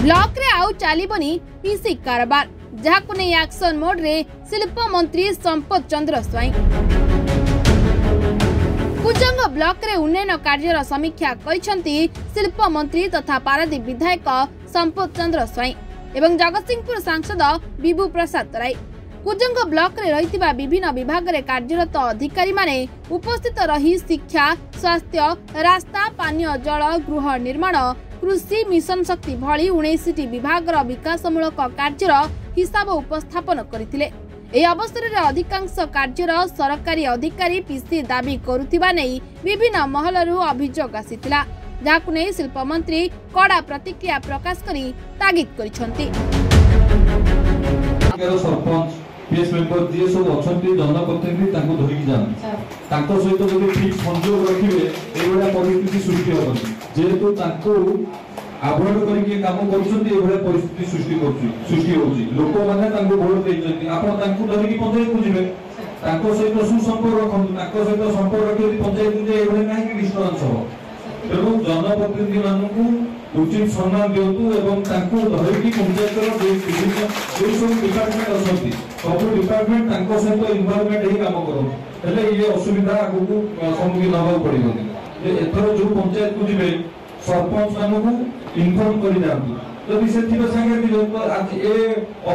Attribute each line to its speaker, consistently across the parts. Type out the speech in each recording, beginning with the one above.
Speaker 1: Block रे आउ चलीबनी PC कारबार जहाकु नै एक्शन मोड रे शिल्प मंत्री संपत चंद्र स्वाई कुजंग ब्लॉक रे उन्नयन कार्यर समीक्षा करिसंती शिल्प मंत्री तथा पारादीप विधायक संपत चंद्र स्वाई एवं जगतसिंहपुर सांसद विभू प्रसाद तराई। कुजंग ब्लॉक रे रहितिबा विभिन्न विभाग रे कार्यरत अधिकारी माने उपस्थित रही शिक्षा, स्वास्थ्य, रास्ता, पानीय जल, गृह निर्माण, कृषि, मिशन शक्ति भली 19टी विभाग विकासमूलक कार्यर हिसाब उपस्थापन करथिले। ए अवसर रे अधिकांश कार्यर सरकारी अधिकारी पीसी दाबी करुथिबा नै विभिन्न महलरु अभियोग आसिथिला, जाकु नै शिल्प मंत्री कड़ा प्रतिक्रिया प्रकाश करी तागिद करिसंती।
Speaker 2: सरपंच पीएस मेंबर जे सब अछंती जनप्रतिनिधि तांको धरिकी जान तांको सहित जदि ठीक संयोग रखिबे एबडा परिस्थिति सृष्टि होबनी जेतु तांको अवॉइड करके काम करछंती एबडा परिस्थिति सृष्टि होची लोक माने तांको भोट देछंती आपण तांको धरिकी पंचायत को जिवे तांको सहित सुसंपर्क रखंतु तांको सहित संपर्क रखि पंचायत जे एबडा नाही कि डिस्टर्बेंस हो एवं जनप्रतिनिधि मानकु उचित सम्मान दियंतु एवं तांको धरिकी पंचायत रो जे विभिन्न जे सब डिपार्टमेंट असंती सब डिपार्टमेंट तांको सहित इन्वॉल्वमेंट ही काम करो हेले ये असुविधा आगु सम्मुखीन होबा पड़िबो जे एथरो जो पंचायत को जिवे सरपंच मानकु इन्फॉर्म करि जांतु जदि से थिबे संगे दिलो तो आज ए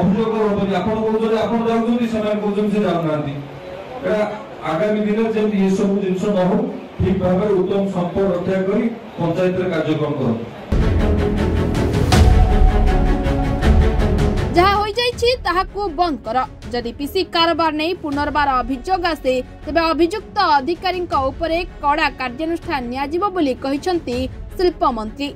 Speaker 2: अभियोग होबनी आपण बोलजो आपण जाउछन्ती समान बोलजन से जाउनांती एटा आगामी दिन जे ये सब जिंस न हो ठीक भाबे उत्तम संपर्क रक्षा करी पंचायत रे कार्यक्रम करो
Speaker 1: जहा होई जाइछि ताहाकु बंद कर। जदि पीसी कारबार नै पुनर्बार अभियोग आसे तेबे अभियुक्त अधिकारी उपरे कड़ा कार्यानुष्ठान नियाजिबो बोली कहिसंती शिल्प मंत्री।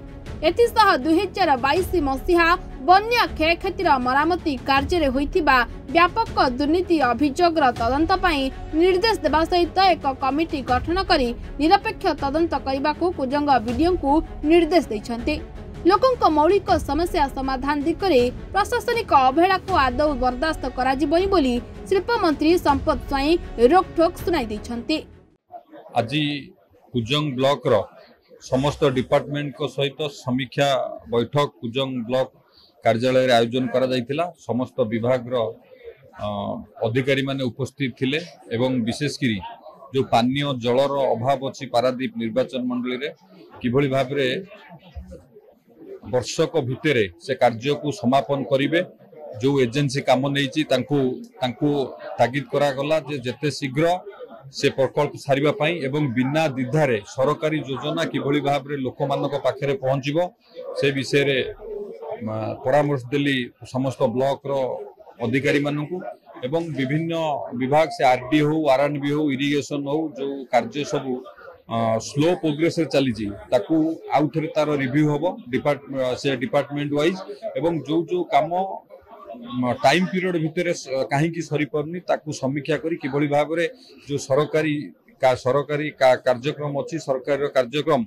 Speaker 1: एथिसह 2022 मसीहा बन्या क्षयक्षतिर मरामती कार्य होइथिबा व्यापक दुर्नीति अभियोगर तदंत पई निर्देश देबा सहित एक कमिटी गठन करी निरपेक्ष तदंत करबाकू कुजंग वीडियो को निर्देश दैछंती। लोकंक मौलिक समस्या समाधान दिगरे प्रशासनिक अवहेला को आदौ बर्दास्त कराजिबनी बोली शिल्प मंत्री संपत स्वाई रोकठोक सुनाई दैछंती।
Speaker 3: आज कुजंग ब्लॉक रो समस्त डिपार्टमेंट को सहित समीक्षा बैठक कुजंग ब्लॉक कार्यालय रे आयोजन करा जायतिला। समस्त विभाग रो अधिकारी माने उपस्थित थिले एवं विशेष करी जो पानीय जलर अभाव अछि पारादीप निर्वाचन मंडली रे किभली भाव रे वर्षक भितरे से कार्य को समापन करिवे जो एजेंसी काम नैछि तांकू तागिद करा गला जे जेते शीघ्र से प्रकल्प सारिबा पई एवं बिना दिधारे सरकारी योजना किभली भाव रे लोक मानक पाखरे पहुंचीबो से विषय रे परामर्श देली समस्त ब्लॉक रो अधिकारी मानकू एवं विभिन्न विभाग से आरडी हो आरएनबी हो इरिगेशन हो जो कार्य सब स्लो प्रोग्रेस रे चली ताकू आउ थरे तार रिव्यू होबो डिपार्टमेंट वाइज एवं जो जो काम टाइम पीरियड भितर कहीं सरी पारनी ताकू समीक्षा करी किभली भाव रे जो सरकारी कार्यक्रम अच्छी सरकार कार्यक्रम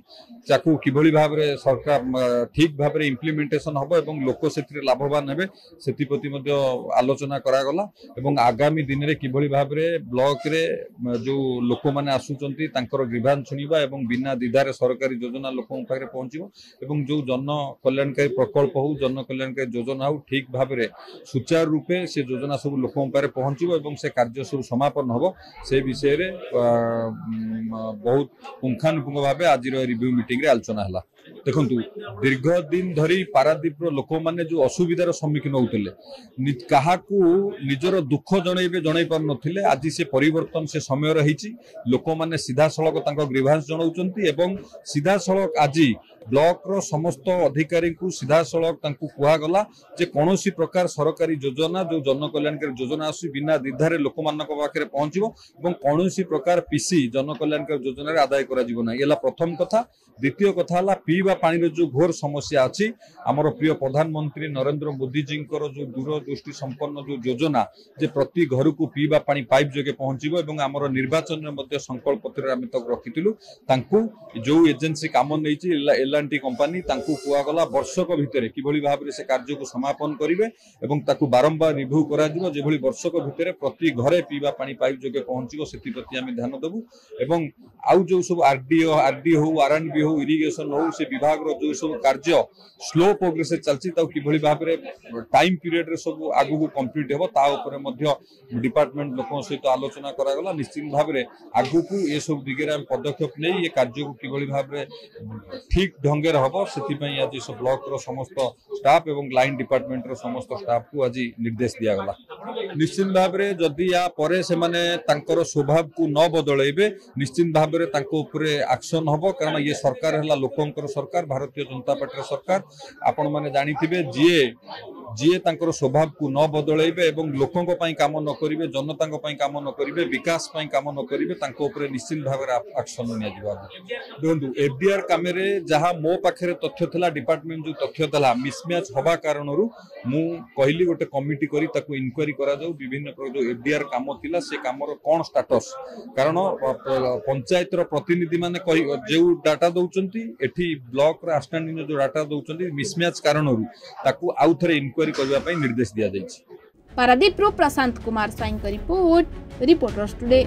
Speaker 3: ताकू किभली भाव रे सरकार ठीक भाव रे इम्प्लीमेंटेशन हबो एवं लोक सेतिर लाभवान हेबे सेति प्रति मध्ये आलोचना करा गला एवं आगामी दिन रे किभली भाव रे ब्लॉक रे जो लोक माने आसुचंती तांकर ग्रीवांस सुनिबा एवं बिना दिधारे सरकारी योजना लोकन पाखरे पहुंचीबो एवं जो जन कल्याणकारी प्रकल्प हो जन कल्याणकारी योजना हो ठीक भाव रे सुचारू रूपे से योजना सब लोकन पाखरे पहुंचीबो एवं से कार्य सब समापन हबो से विषय रे बहुत पुंखानुपुंख भाव आज रिव्यू मीटिंग रे आलोचना हला। देखंतु दीर्घ दिन धरी पारादीप रो लोक माने जो असुविधार सम्मुखीन होउतले काहाकू निजर दुख जणै पार नथिले आज से परिवर्तन से समय रहिछि लोक माने सीधा सड़क तांको ग्रीवांस जणाउचंती एवं सीधा सड़क आज ब्लॉक रो समस्त अधिकारी को सीधा सड़क तांको कुहा गला जे कोनोसी प्रकार सरकारी योजना जो जन कल्याणकारी योजना आसी बिना दिधारे लोक मानक पाखरे पहुंचीबो एवं कोनोसी प्रकार पीसी जन कल्याणकारी योजना रे आदाय करा जिवो ना एला प्रथम कथा। द्वितीय कथा हला पीवा पानी रो जो घोर समस्या अछि हमर प्रिय प्रधानमंत्री नरेंद्र मोदी जी जो दूरदृष्टि संपन्न जो योजना जे प्रति घर को पीवा पानी पाइप जगे पहुंचीबो एवं हमर निर्वाचन रे मध्ये संकल्प पत्र आमे तक रखितिलु तांकू जो एजेंसी काम नैछि एलएनटी कंपनी तांकू कुआ गला वर्षक भितरे किभली भाव रे से कार्य को समापन करिवे एवं ताकू बारंबार रिव्यू करा जिवो जेभली वर्षक भितरे प्रति घरे पीवा पानी पाइप जगे पहुंचीबो सेति प्रति आमे ध्यान देबु एवं आउ जो सब आरडी हो आरएनबी हो इरिगेशन हो से विभाग रो जो सब कार्य स्लो प्रोग्रेस चलछि ता किभली भाव रे टाइम पीरियड रे सब आगु को कंप्लीट हेबो ता ऊपर मध्य डिपार्टमेंट लोक सहित आलोचना करा गला निश्चित भाव रे आगु को ये सब दिगे हम पदक्षेप नै ये कार्य को किभली भाव रे ठीक ढंगे रे हबो सेति पई आज सब ब्लॉक रो समस्त स्टाफ एवं लाइन डिपार्टमेंट रो समस्त स्टाफ को आज निर्देश दिया गला निश्चित भाव रे जदी या परे से माने तांकर स्वभाव को न बदलैबे निश्चित भाव रे तांको ऊपर एक्शन हबो कारण ये सरकार हला लोकंकर सरकार भारतीय जनता पार्टी सरकार आपण माने जानिथिबे जीए तांकर स्वभाव को न बदलैबे एवं लोकंक पई काम न करिवे जनतांक पई काम न करिवे विकास पई काम न करिवे तांको ऊपर निश्चित भाव रे एक्शन निया जिबा देखंतु एफडीआर कामेरे जहा मो पाखरे तथ्य थला डिपार्टमेंट जो तथ्य थला मिसमैच हबा कारणरू मु कहली गोटे कमिटी करी ताको इंक्वायरी करा जाऊ विभिन्न जो एफडीआर काम थिला से कामर कोन स्टेटस कारण पंचायत रो प्रतिनिधि माने जो डाटा दउचंती एठी ब्लॉक रे आस्टैंडिंग जो डाटा दउचंती मिसमैच कारणरू ताको आउ थरे इंक्वायरी करबा पई निर्देश दिया जायछि।
Speaker 1: पारादीप रो प्रशांत कुमार साइन का रिपोर्टर्स टुडे।